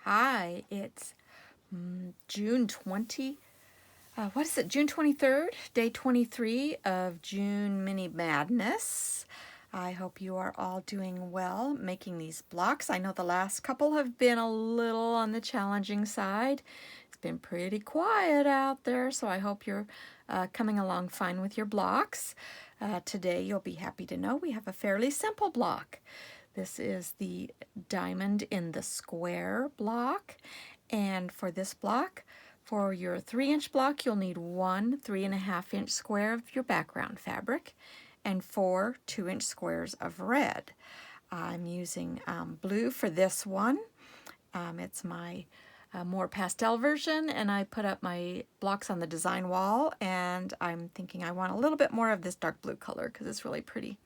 Hi, it's June 20, what is it, June 23rd, day 23 of June Mini Madness. I hope you are all doing well making these blocks. I know the last couple have been a little on the challenging side. It's been pretty quiet out there, so I hope you're coming along fine with your blocks. Today you'll be happy to know we have a fairly simple block. This is the diamond in the square block, and for this block, for your 3-inch block, you'll need one 3.5-inch square of your background fabric and 4 2-inch squares of red. I'm using blue for this one. It's my more pastel version, and I put up my blocks on the design wall, and I'm thinking I want a little bit more of this dark blue color because it's really pretty.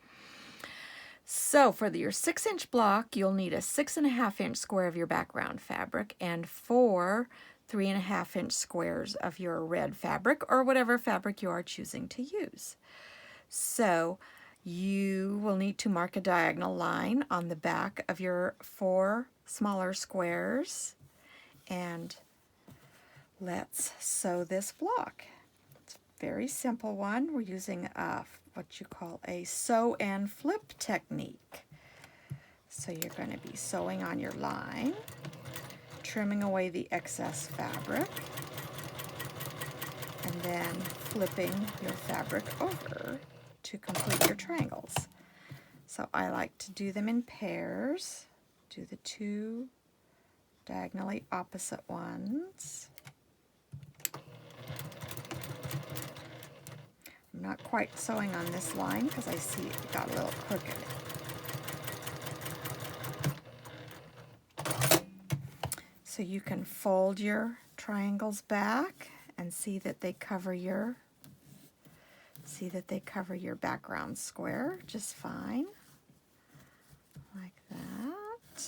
So for your 6-inch block, you'll need a 6.5-inch square of your background fabric and 4 3.5-inch squares of your red fabric, or whatever fabric you are choosing to use. So you will need to mark a diagonal line on the back of your 4 smaller squares, and let's sew this block. It's a very simple one. We're using what you call a sew and flip technique. So you're going to be sewing on your line, trimming away the excess fabric, and then flipping your fabric over to complete your triangles. So I like to do them in pairs. Do the 2 diagonally opposite ones. I'm not quite sewing on this line because I see it got a little crooked. So you can fold your triangles back and see that they cover your background square just fine, like that.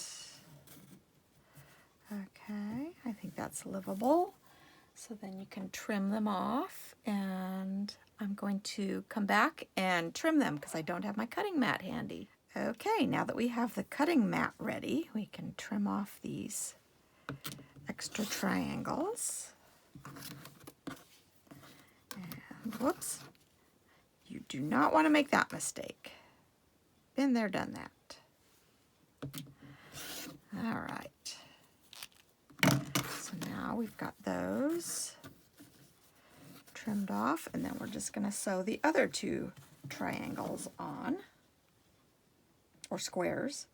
Okay, I think that's livable. So then you can trim them off, and I'm going to come back and trim them because I don't have my cutting mat handy. Okay, now that we have the cutting mat ready, we can trim off these extra triangles. And whoops, you do not want to make that mistake. Been there, done that. All right. So now we've got those trimmed off, and then we're just going to sew the other 2 triangles on, or squares.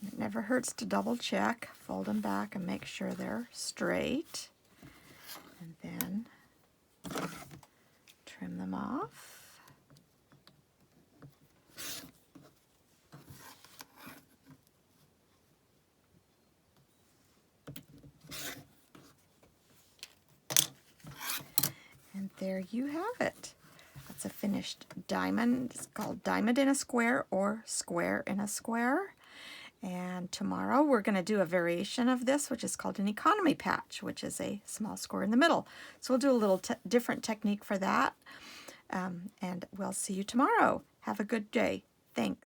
It never hurts to double check, fold them back and make sure they're straight, and then trim them off. And there you have it. That's a finished diamond. It's called diamond in a square or square in a square. And tomorrow we're going to do a variation of this, which is called an economy patch, which is a small square in the middle. So we'll do a little different technique for that. And we'll see you tomorrow. Have a good day. Thanks.